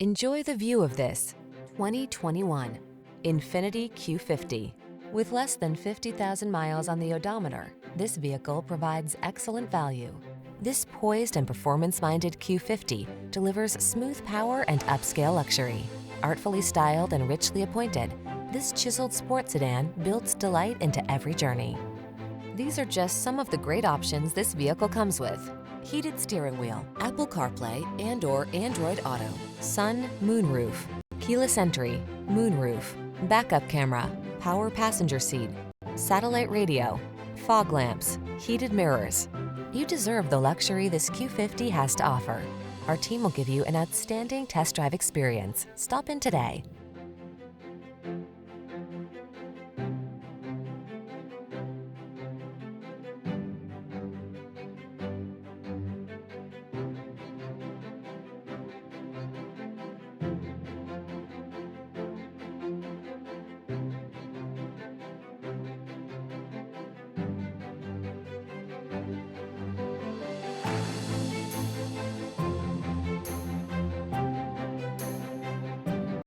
Enjoy the view of this 2021 INFINITI Q50. With less than 50,000 miles on the odometer, this vehicle provides excellent value. This poised and performance-minded Q50 delivers smooth power and upscale luxury. Artfully styled and richly appointed, this chiseled sports sedan builds delight into every journey. These are just some of the great options this vehicle comes with: heated steering wheel, Apple CarPlay and/or Android Auto, sun, moonroof, keyless entry, moonroof, backup camera, power passenger seat, satellite radio, fog lamps, heated mirrors. You deserve the luxury this Q50 has to offer. Our team will give you an outstanding test drive experience. Stop in today.